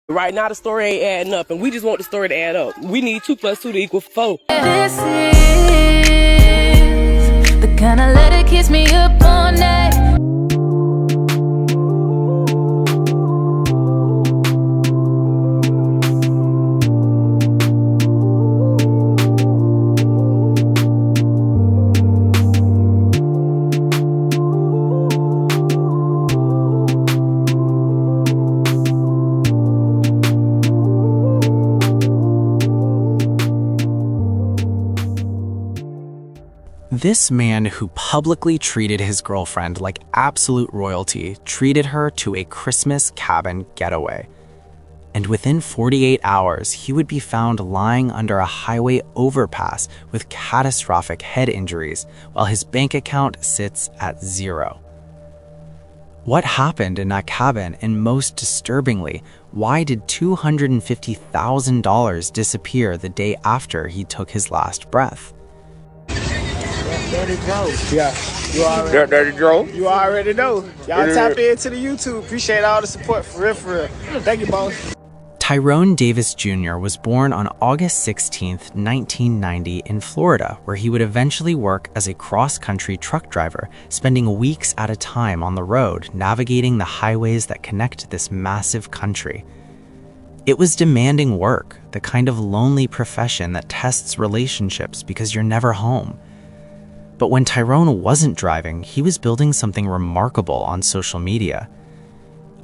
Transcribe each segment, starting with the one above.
Right now the story ain't adding up, and we just want the story to add up. We need 2 + 2 to equal 4. This is the kind of letter kiss me up all night. This man who publicly treated his girlfriend like absolute royalty treated her to a Christmas cabin getaway. And within 48 hours, he would be found lying under a highway overpass with catastrophic head injuries, while his bank account sits at 0. What happened in that cabin, and most disturbingly, why did $250,000 disappear the day after he took his last breath? Dirty Joe. Yeah, you already. Dirty Joe. You already know. Y'all tap into the YouTube. Appreciate all the support, for real, for real. Thank you, boss. Tyrone Davis Jr. was born on August 16, 1990 in Florida, where he would eventually work as a cross-country truck driver, spending weeks at a time on the road, navigating the highways that connect this massive country. It was demanding work, the kind of lonely profession that tests relationships because you're never home. But when Tyrone wasn't driving, he was building something remarkable on social media.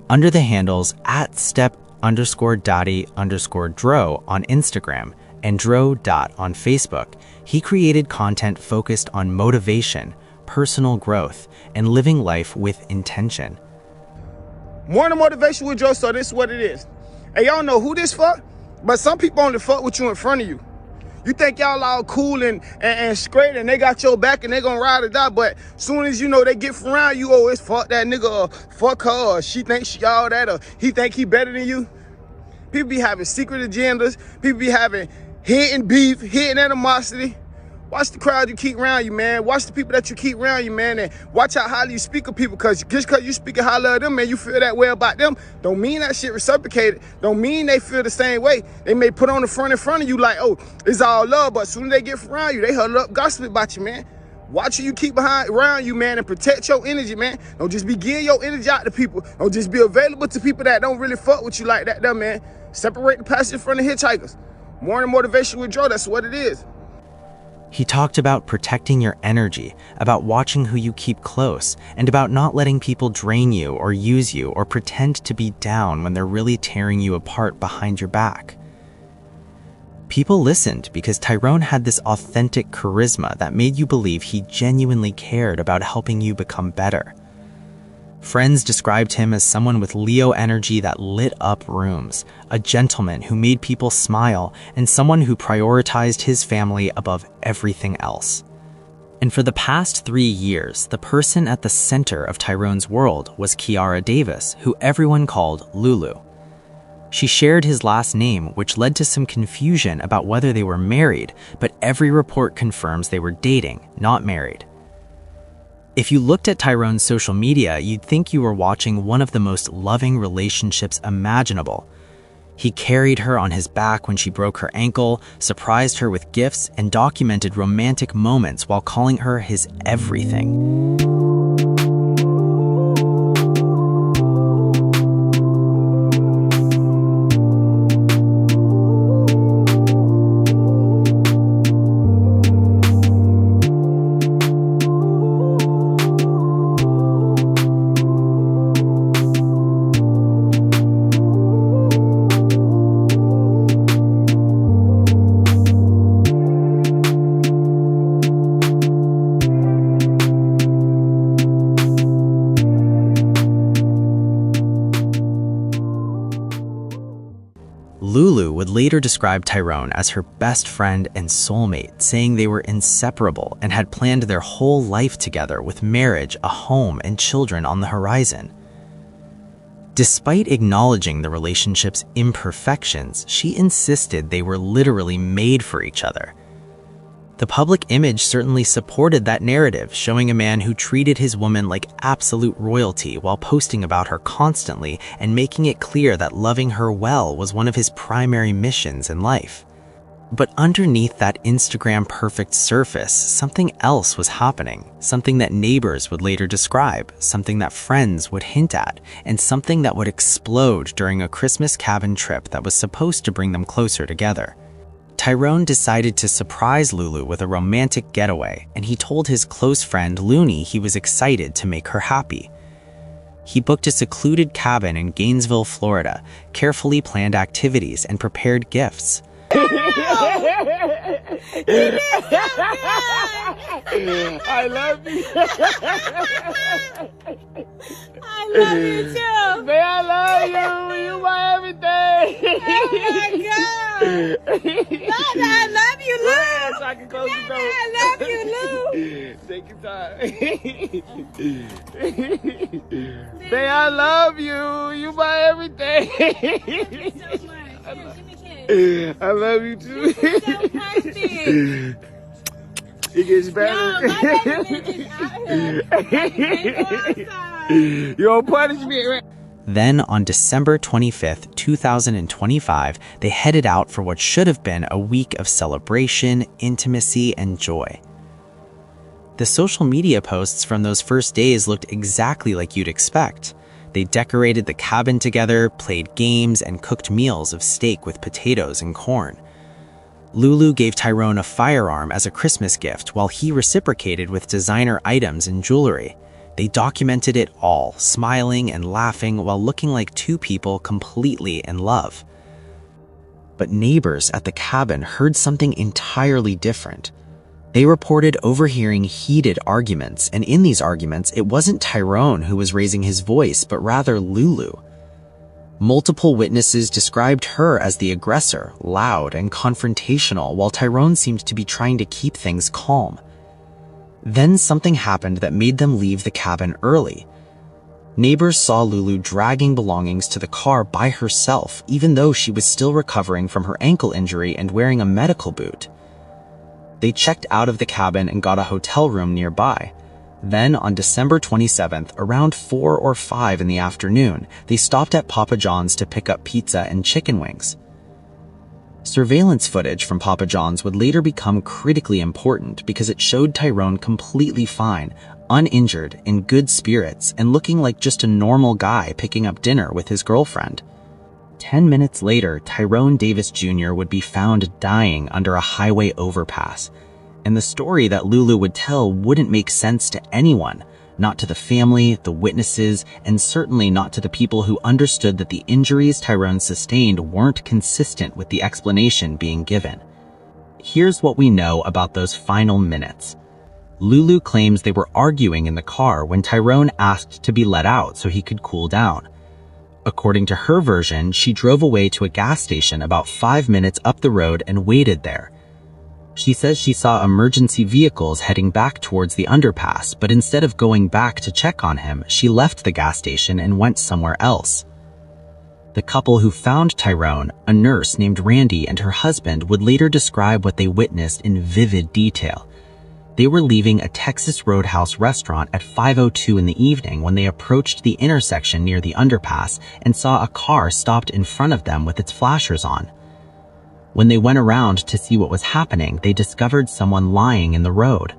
Under the handles @step_daddy_dro on Instagram and dro. On Facebook, he created content focused on motivation, personal growth, and living life with intention. Morning motivation with Joe, so this is what it is. Hey, y'all know who this fuck? But some people only fuck with you in front of you. You think y'all all cool and straight and they got your back and they gonna ride or die, but soon as you know they get around you, oh, it's fuck that nigga or fuck her or she thinks she all that or he think he better than you. People be having secret agendas. People be having hidden beef, hidden animosity. Watch the crowd you keep around you, man. Watch the people that you keep around you, man, and watch how highly you speak of people, because just because you speak highly of them, man, you feel that way about them, don't mean that shit reciprocated. Don't mean they feel the same way. They may put on the front in front of you like, oh, it's all love, but as soon as they get around you, they huddle up gossip about you, man. Watch who you keep around you, man, and protect your energy, man. Don't just be giving your energy out to people. Don't just be available to people that don't really fuck with you like that, though, man. Separate the passengers from the hitchhikers. Morning motivation with Joe, that's what it is. He talked about protecting your energy, about watching who you keep close, and about not letting people drain you or use you or pretend to be down when they're really tearing you apart behind your back. People listened because Tyrone had this authentic charisma that made you believe he genuinely cared about helping you become better. Friends described him as someone with Leo energy that lit up rooms, a gentleman who made people smile, and someone who prioritized his family above everything else. And for the past 3 years, the person at the center of Tyrone's world was Kiara Davis, who everyone called Lulu. She shared his last name, which led to some confusion about whether they were married, but every report confirms they were dating, not married. If you looked at Tyrone's social media, you'd think you were watching one of the most loving relationships imaginable. He carried her on his back when she broke her ankle, surprised her with gifts, and documented romantic moments while calling her his everything. Lulu would later describe Tyrone as her best friend and soulmate, saying they were inseparable and had planned their whole life together with marriage, a home, and children on the horizon. Despite acknowledging the relationship's imperfections, she insisted they were literally made for each other. The public image certainly supported that narrative, showing a man who treated his woman like absolute royalty while posting about her constantly and making it clear that loving her well was one of his primary missions in life. But underneath that Instagram perfect surface, something else was happening, something that neighbors would later describe, something that friends would hint at, and something that would explode during a Christmas cabin trip that was supposed to bring them closer together. Tyrone decided to surprise Lulu with a romantic getaway, and he told his close friend Looney he was excited to make her happy. He booked a secluded cabin in Gainesville, Florida, carefully planned activities, and prepared gifts. I love you. I love you too. Man, I love you. You my everything. Oh my God. Mama, I love you, Lou. Yeah, so I can close the door. I love you, Lou. Take your time. Man, I love you. You my everything. Thank you so much. Here, give me a kiss. I love you too. You're so perfect. It gets better. No, my baby is out here. Can't go outside. You don't punish me, right? Then, on December 25th, 2025, they headed out for what should have been a week of celebration, intimacy, and joy. The social media posts from those first days looked exactly like you'd expect. They decorated the cabin together, played games, and cooked meals of steak with potatoes and corn. Lulu gave Tyrone a firearm as a Christmas gift while he reciprocated with designer items and jewelry. They documented it all, smiling and laughing while looking like two people completely in love. But neighbors at the cabin heard something entirely different. They reported overhearing heated arguments, and in these arguments, it wasn't Tyrone who was raising his voice, but rather Lulu. Multiple witnesses described her as the aggressor, loud and confrontational, while Tyrone seemed to be trying to keep things calm. Then something happened that made them leave the cabin early. Neighbors saw Lulu dragging belongings to the car by herself, even though she was still recovering from her ankle injury and wearing a medical boot. They checked out of the cabin and got a hotel room nearby. Then, on December 27th, around 4 or 5 in the afternoon, they stopped at Papa John's to pick up pizza and chicken wings. Surveillance footage from Papa John's would later become critically important because it showed Tyrone completely fine, uninjured, in good spirits, and looking like just a normal guy picking up dinner with his girlfriend. 10 minutes later, Tyrone Davis Jr. would be found dying under a highway overpass. And the story that Lulu would tell wouldn't make sense to anyone, not to the family, the witnesses, and certainly not to the people who understood that the injuries Tyrone sustained weren't consistent with the explanation being given. Here's what we know about those final minutes. Lulu claims they were arguing in the car when Tyrone asked to be let out so he could cool down. According to her version, she drove away to a gas station about 5 minutes up the road and waited there. She says she saw emergency vehicles heading back towards the underpass, but instead of going back to check on him, she left the gas station and went somewhere else. The couple who found Tyrone, a nurse named Randy, and her husband would later describe what they witnessed in vivid detail. They were leaving a Texas Roadhouse restaurant at 5:02 in the evening when they approached the intersection near the underpass and saw a car stopped in front of them with its flashers on. When they went around to see what was happening, they discovered someone lying in the road.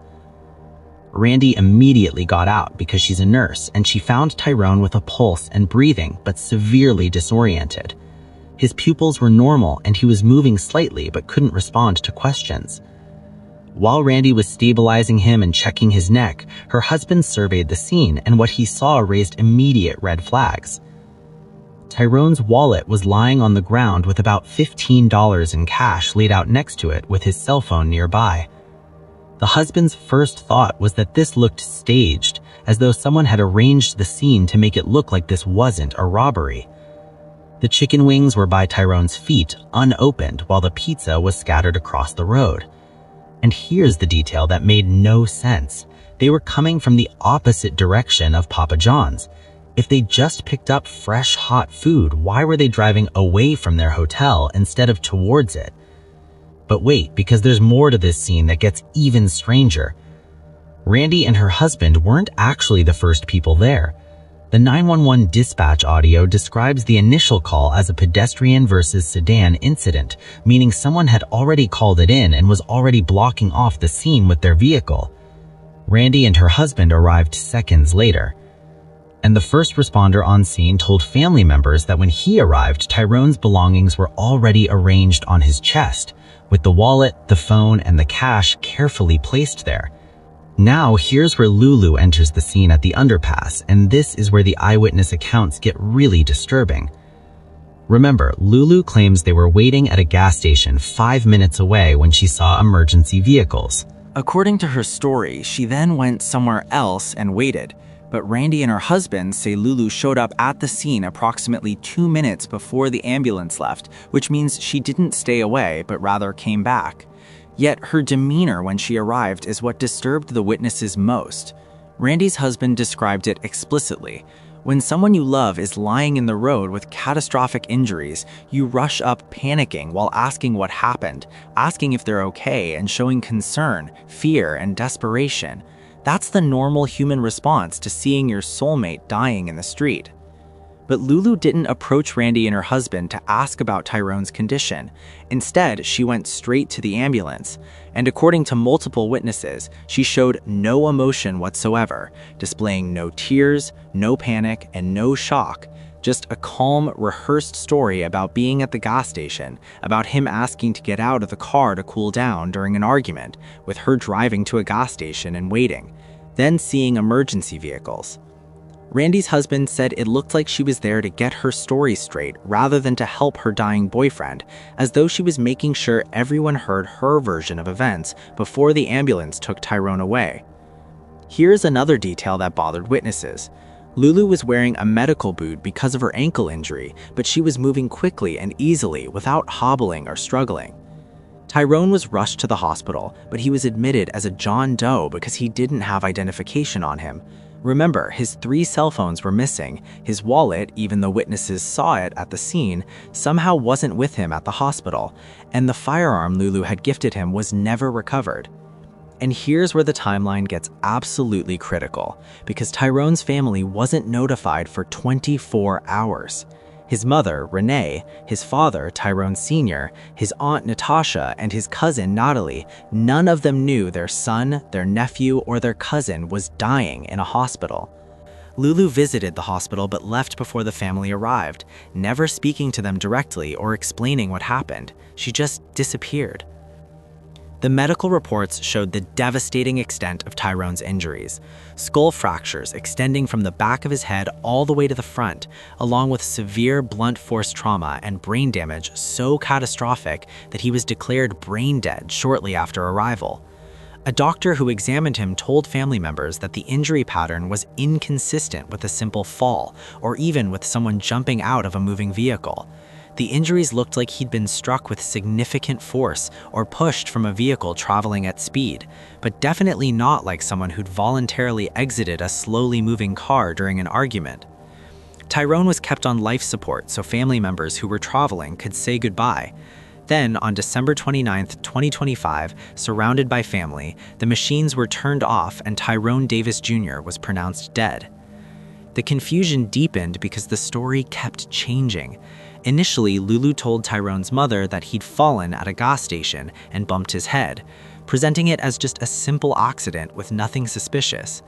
Randy immediately got out because she's a nurse, and she found Tyrone with a pulse and breathing, but severely disoriented. His pupils were normal and he was moving slightly but couldn't respond to questions. While Randy was stabilizing him and checking his neck, her husband surveyed the scene, and what he saw raised immediate red flags. Tyrone's wallet was lying on the ground with about $15 in cash laid out next to it with his cell phone nearby. The husband's first thought was that this looked staged, as though someone had arranged the scene to make it look like this wasn't a robbery. The chicken wings were by Tyrone's feet, unopened, while the pizza was scattered across the road. And here's the detail that made no sense. They were coming from the opposite direction of Papa John's. If they just picked up fresh, hot food, why were they driving away from their hotel instead of towards it? But wait, because there's more to this scene that gets even stranger. Randy and her husband weren't actually the first people there. The 911 dispatch audio describes the initial call as a pedestrian versus sedan incident, meaning someone had already called it in and was already blocking off the scene with their vehicle. Randy and her husband arrived seconds later. And the first responder on scene told family members that when he arrived, Tyrone's belongings were already arranged on his chest, with the wallet, the phone, and the cash carefully placed there. Now, here's where Lulu enters the scene at the underpass, and this is where the eyewitness accounts get really disturbing. Remember, Lulu claims they were waiting at a gas station 5 minutes away when she saw emergency vehicles. According to her story, she then went somewhere else and waited, but Randy and her husband say Lulu showed up at the scene approximately 2 minutes before the ambulance left, which means she didn't stay away, but rather came back. Yet her demeanor when she arrived is what disturbed the witnesses most. Randy's husband described it explicitly. When someone you love is lying in the road with catastrophic injuries, you rush up panicking while asking what happened, asking if they're okay, and showing concern, fear, and desperation. That's the normal human response to seeing your soulmate dying in the street. But Lulu didn't approach Randy and her husband to ask about Tyrone's condition. Instead, she went straight to the ambulance. And according to multiple witnesses, she showed no emotion whatsoever, displaying no tears, no panic, and no shock. Just a calm, rehearsed story about being at the gas station, about him asking to get out of the car to cool down during an argument, with her driving to a gas station and waiting, then seeing emergency vehicles. Randy's husband said it looked like she was there to get her story straight rather than to help her dying boyfriend, as though she was making sure everyone heard her version of events before the ambulance took Tyrone away. Here's another detail that bothered witnesses. Lulu was wearing a medical boot because of her ankle injury, but she was moving quickly and easily without hobbling or struggling. Tyrone was rushed to the hospital, but he was admitted as a John Doe because he didn't have identification on him. Remember, his 3 cell phones were missing. His wallet, even though witnesses saw it at the scene, somehow wasn't with him at the hospital, and the firearm Lulu had gifted him was never recovered. And here's where the timeline gets absolutely critical, because Tyrone's family wasn't notified for 24 hours. His mother, Renee, his father, Tyrone Sr., his aunt Natasha, and his cousin Natalie, none of them knew their son, their nephew, or their cousin was dying in a hospital. Lulu visited the hospital but left before the family arrived, never speaking to them directly or explaining what happened. She just disappeared. The medical reports showed the devastating extent of Tyrone's injuries. Skull fractures extending from the back of his head all the way to the front, along with severe blunt force trauma and brain damage so catastrophic that he was declared brain dead shortly after arrival. A doctor who examined him told family members that the injury pattern was inconsistent with a simple fall, or even with someone jumping out of a moving vehicle. The injuries looked like he'd been struck with significant force or pushed from a vehicle traveling at speed, but definitely not like someone who'd voluntarily exited a slowly moving car during an argument. Tyrone was kept on life support so family members who were traveling could say goodbye. Then, on December 29, 2025, surrounded by family, the machines were turned off and Tyrone Davis Jr. was pronounced dead. The confusion deepened because the story kept changing. Initially, Lulu told Tyrone's mother that he'd fallen at a gas station and bumped his head, presenting it as just a simple accident with nothing suspicious.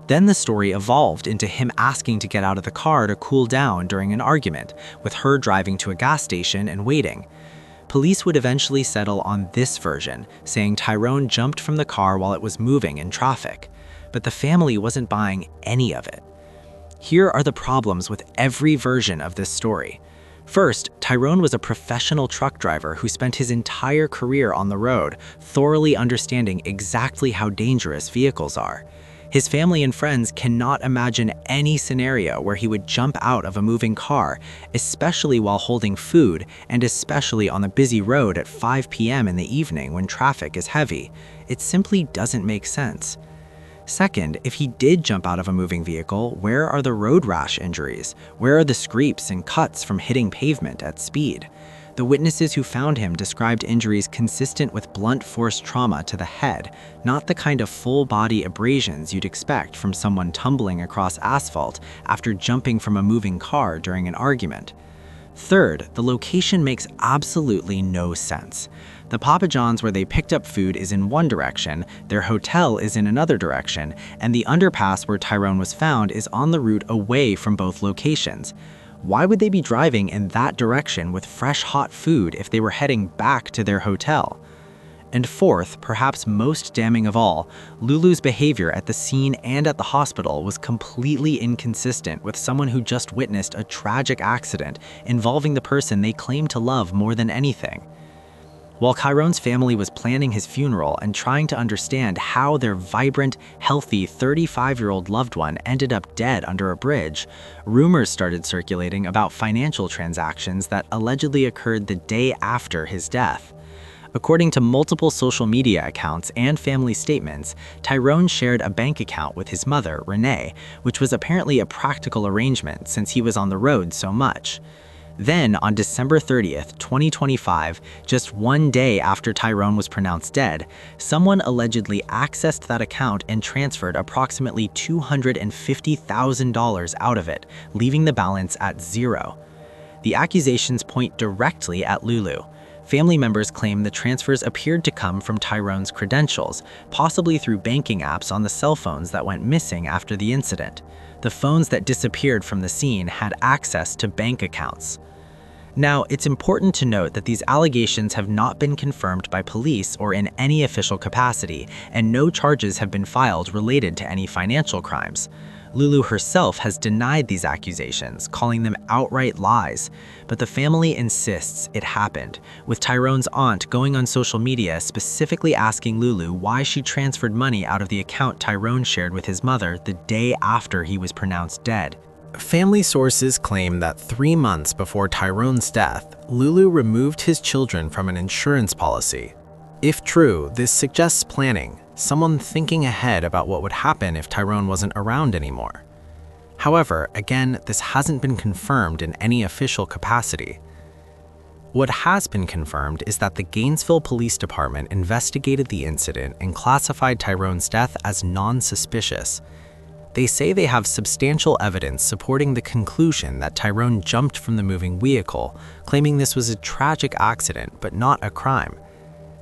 Then the story evolved into him asking to get out of the car to cool down during an argument, with her driving to a gas station and waiting. Police would eventually settle on this version, saying Tyrone jumped from the car while it was moving in traffic, but the family wasn't buying any of it. Here are the problems with every version of this story. First, Tyrone was a professional truck driver who spent his entire career on the road, thoroughly understanding exactly how dangerous vehicles are. His family and friends cannot imagine any scenario where he would jump out of a moving car, especially while holding food and especially on a busy road at 5 p.m. in the evening when traffic is heavy. It simply doesn't make sense. Second, if he did jump out of a moving vehicle, where are the road rash injuries? Where are the scrapes and cuts from hitting pavement at speed? The witnesses who found him described injuries consistent with blunt force trauma to the head, not the kind of full-body abrasions you'd expect from someone tumbling across asphalt after jumping from a moving car during an argument. Third, the location makes absolutely no sense. The Papa John's where they picked up food is in one direction, their hotel is in another direction, and the underpass where Tyrone was found is on the route away from both locations. Why would they be driving in that direction with fresh hot food if they were heading back to their hotel? And fourth, perhaps most damning of all, Lulu's behavior at the scene and at the hospital was completely inconsistent with someone who just witnessed a tragic accident involving the person they claim to love more than anything. While Tyrone's family was planning his funeral and trying to understand how their vibrant, healthy 35-year-old loved one ended up dead under a bridge, rumors started circulating about financial transactions that allegedly occurred the day after his death. According to multiple social media accounts and family statements, Tyrone shared a bank account with his mother, Renee, which was apparently a practical arrangement since he was on the road so much. Then, on December 30th, 2025, just one day after Tyrone was pronounced dead, someone allegedly accessed that account and transferred approximately $250,000 out of it, leaving the balance at zero. The accusations point directly at Lulu. Family members claim the transfers appeared to come from Tyrone's credentials, possibly through banking apps on the cell phones that went missing after the incident. The phones that disappeared from the scene had access to bank accounts. Now, it's important to note that these allegations have not been confirmed by police or in any official capacity, and no charges have been filed related to any financial crimes. Lulu herself has denied these accusations, calling them outright lies, but the family insists it happened, with Tyrone's aunt going on social media specifically asking Lulu why she transferred money out of the account Tyrone shared with his mother the day after he was pronounced dead. Family sources claim that 3 months before Tyrone's death, Lulu removed his children from an insurance policy. If true, this suggests planning, someone thinking ahead about what would happen if Tyrone wasn't around anymore. However, again, this hasn't been confirmed in any official capacity. What has been confirmed is that the Gainesville Police Department investigated the incident and classified Tyrone's death as non-suspicious. They say they have substantial evidence supporting the conclusion that Tyrone jumped from the moving vehicle, claiming this was a tragic accident but not a crime.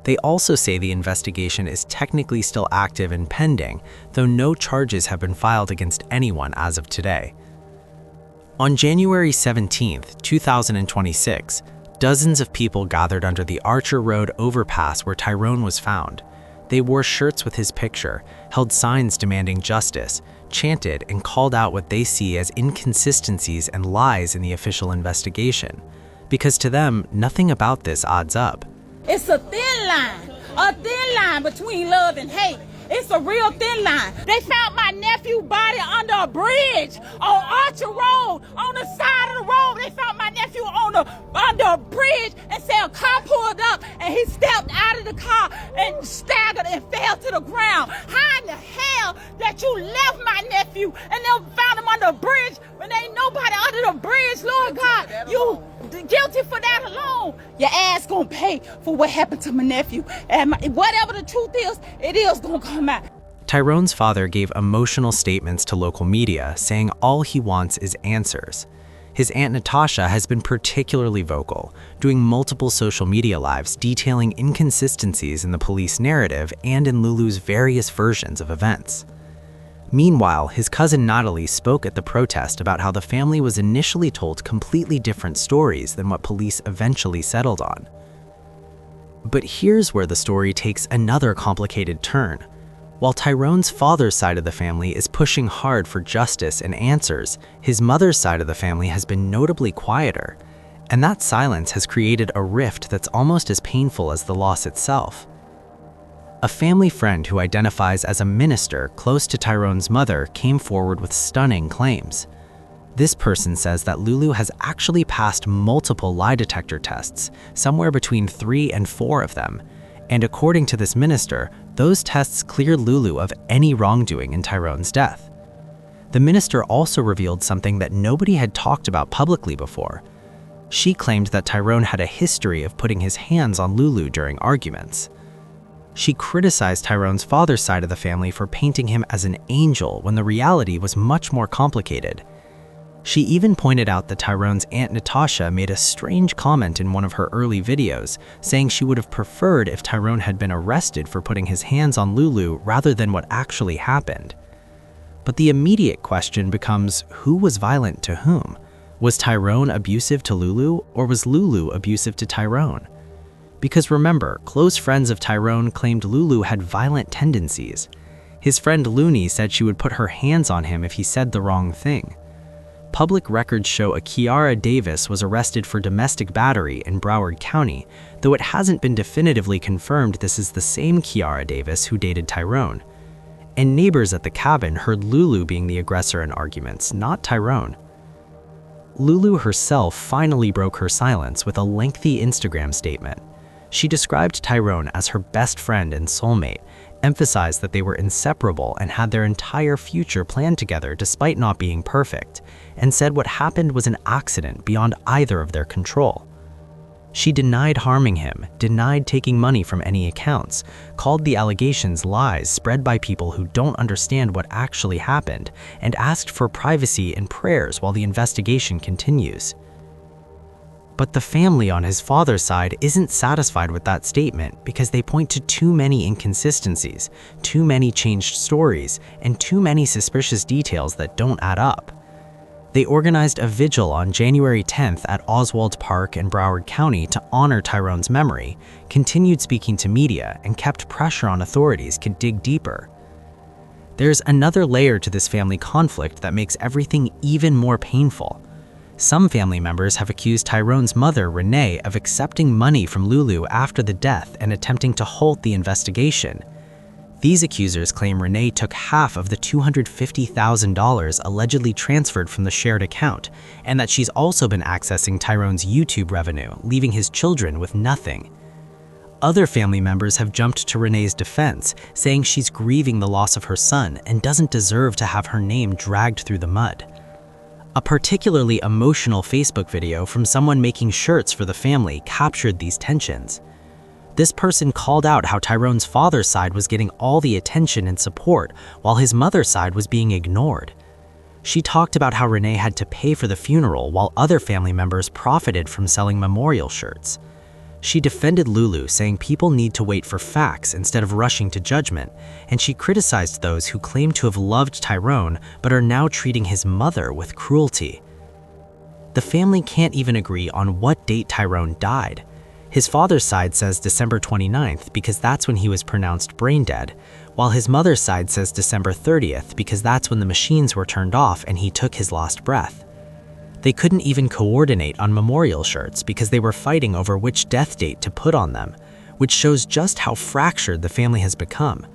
They also say the investigation is technically still active and pending, though no charges have been filed against anyone as of today. On January 17, 2026, dozens of people gathered under the Archer Road overpass where Tyrone was found. They wore shirts with his picture, held signs demanding justice, chanted and called out what they see as inconsistencies and lies in the official investigation. Because to them, nothing about this adds up. It's a thin line between love and hate. It's a real thin line. They found my nephew's body under a bridge on Archer Road, on the side of the road. They found my nephew under a bridge and said a car pulled up and he stepped out of the car and staggered and fell to the ground. How in the hell that you left my nephew and then found him under a bridge when ain't nobody under the bridge, Lord God? You guilty for that alone. Your ass gonna pay for what happened to my nephew. And whatever the truth is, it is gonna come out. Tyrone's father gave emotional statements to local media, saying all he wants is answers. His aunt Natasha has been particularly vocal, doing multiple social media lives detailing inconsistencies in the police narrative and in Lulu's various versions of events. Meanwhile, his cousin Natalie spoke at the protest about how the family was initially told completely different stories than what police eventually settled on. But here's where the story takes another complicated turn. While Tyrone's father's side of the family is pushing hard for justice and answers, his mother's side of the family has been notably quieter. And that silence has created a rift that's almost as painful as the loss itself. A family friend who identifies as a minister close to Tyrone's mother came forward with stunning claims. This person says that Lulu has actually passed multiple lie detector tests, somewhere between 3 and 4 of them. And according to this minister, those tests cleared Lulu of any wrongdoing in Tyrone's death. The minister also revealed something that nobody had talked about publicly before. She claimed that Tyrone had a history of putting his hands on Lulu during arguments. She criticized Tyrone's father's side of the family for painting him as an angel when the reality was much more complicated. She even pointed out that Tyrone's Aunt Natasha made a strange comment in one of her early videos, saying she would have preferred if Tyrone had been arrested for putting his hands on Lulu rather than what actually happened. But the immediate question becomes, who was violent to whom? Was Tyrone abusive to Lulu, or was Lulu abusive to Tyrone? Because remember, close friends of Tyrone claimed Lulu had violent tendencies. His friend Looney said she would put her hands on him if he said the wrong thing. Public records show a Kiara Davis was arrested for domestic battery in Broward County, though it hasn't been definitively confirmed this is the same Kiara Davis who dated Tyrone. And neighbors at the cabin heard Lulu being the aggressor in arguments, not Tyrone. Lulu herself finally broke her silence with a lengthy Instagram statement. She described Tyrone as her best friend and soulmate, emphasized that they were inseparable and had their entire future planned together despite not being perfect, and said what happened was an accident beyond either of their control. She denied harming him, denied taking money from any accounts, called the allegations lies spread by people who don't understand what actually happened, and asked for privacy and prayers while the investigation continues. But the family on his father's side isn't satisfied with that statement because they point to too many inconsistencies, too many changed stories, and too many suspicious details that don't add up. They organized a vigil on January 10th at Oswald Park in Broward County to honor Tyrone's memory, continued speaking to media, and kept pressure on authorities to dig deeper. There's another layer to this family conflict that makes everything even more painful. Some family members have accused Tyrone's mother, Renee, of accepting money from Lulu after the death and attempting to halt the investigation. These accusers claim Renee took half of the $250,000 allegedly transferred from the shared account, and that she's also been accessing Tyrone's YouTube revenue, leaving his children with nothing. Other family members have jumped to Renee's defense, saying she's grieving the loss of her son and doesn't deserve to have her name dragged through the mud. A particularly emotional Facebook video from someone making shirts for the family captured these tensions. This person called out how Tyrone's father's side was getting all the attention and support while his mother's side was being ignored. She talked about how Renee had to pay for the funeral while other family members profited from selling memorial shirts. She defended Lulu, saying people need to wait for facts instead of rushing to judgment, and she criticized those who claim to have loved Tyrone but are now treating his mother with cruelty. The family can't even agree on what date Tyrone died. His father's side says December 29th because that's when he was pronounced brain dead, while his mother's side says December 30th because that's when the machines were turned off and he took his last breath. They couldn't even coordinate on memorial shirts because they were fighting over which death date to put on them, which shows just how fractured the family has become.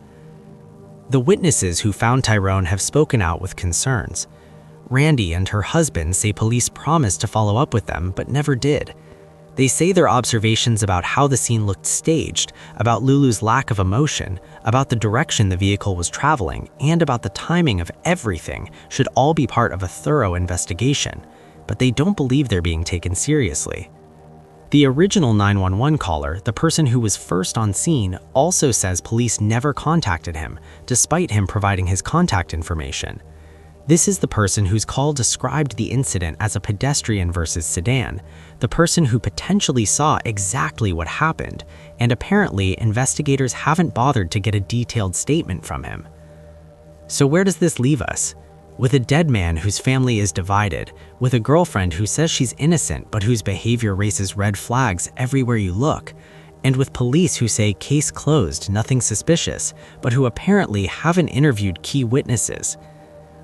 The witnesses who found Tyrone have spoken out with concerns. Randy and her husband say police promised to follow up with them but never did. They say their observations about how the scene looked staged, about Lulu's lack of emotion, about the direction the vehicle was traveling, and about the timing of everything should all be part of a thorough investigation, but they don't believe they're being taken seriously. The original 911 caller, the person who was first on scene, also says police never contacted him, despite him providing his contact information. This is the person whose call described the incident as a pedestrian versus sedan, the person who potentially saw exactly what happened, and apparently investigators haven't bothered to get a detailed statement from him. So where does this leave us? With a dead man whose family is divided, with a girlfriend who says she's innocent but whose behavior raises red flags everywhere you look, and with police who say case closed, nothing suspicious, but who apparently haven't interviewed key witnesses.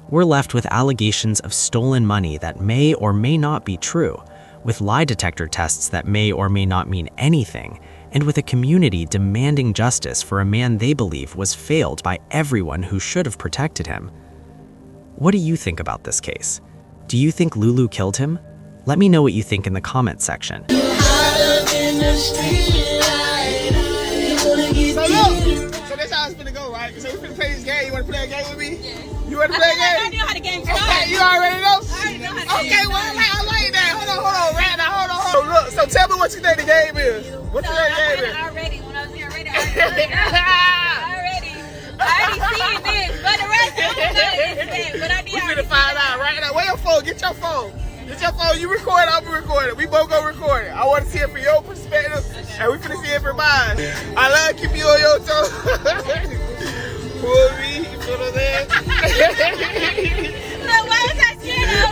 We're left with allegations of stolen money that may or may not be true, with lie detector tests that may or may not mean anything, and with a community demanding justice for a man they believe was failed by everyone who should have protected him. What do you think about this case? Do you think Lulu killed him? Let me know what you think in the comment section. So look, So that's how it's gonna go, right? So we finna play this game. You wanna play a game with me? Yes. You wanna play a game? I know how the game starts. You already know? I already know how the Okay, game well, starts. I like that. Hold on, right now, hold on. So look, so tell me what you think the game is. What you think the game is? Already, when I was here already, I already seen this, but the rest I don't know this, but I did. We finna find out right now. Where your phone? Get your phone. Get your phone. You record it, I'm gonna record it. We both gonna record it. I wanna see it from your perspective, and we finna see it from mine. I love keep you on your toes. Pull me, you feel what I'm saying? Look, why was I scared of?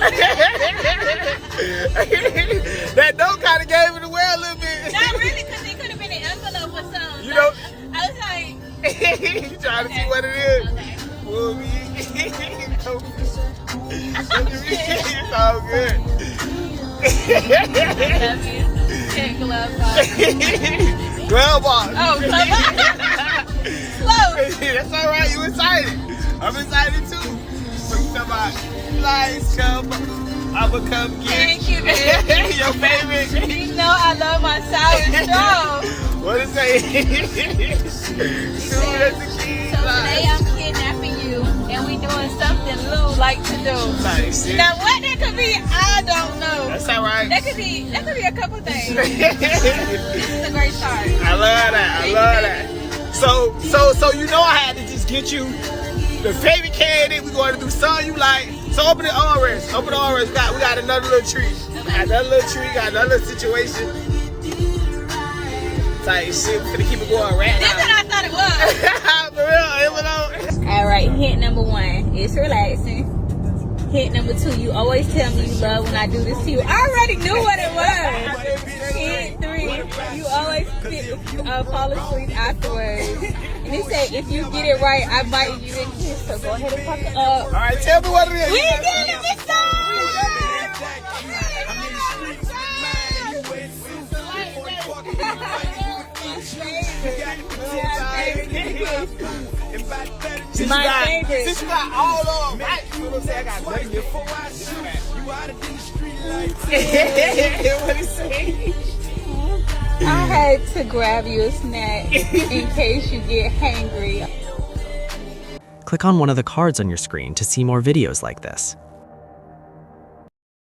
That note kind of gave it away a little bit. Not really, because it could have been an envelope or something. You know, I was like, you trying to see what it is. okay. Pull me. It's all good. Love you. Okay, glove box. Glove box. Oh, glove box. Slow. That's all right. You excited? I'm excited too. So you talking about lights come, I'ma come get Thank you, baby. your favorite. You know I love my sour straw. What is it? So today I'm kidnapping you, and we doing something Lou like to do. Nice. Now what that could be, I don't know. That's all right. That could be a couple things. This is a great start. I love that. I love that. So you know I had to just get you the favorite candy. We going to do something you like. So open the armrest. Open the armrest. We got another little treat. Got another little treat. Got another little situation. Type shit. We're gonna keep it going right This now. what I thought it was. For real, All right, hint number 1 is relaxing. Hint number 2, you always tell me you love when I do this to you. I already knew what it was. Hint 3, you always fall asleep afterwards. And they say if you get it right, I bite you and kiss. So go ahead and fuck it up. All right, tell me what it is. We did it, Miss My favorite. Since you got all of them right, you know what I'm saying? I got nothing here for you. What he say? I had to grab you a snack in case you get hangry. Click on one of the cards on your screen to see more videos like this.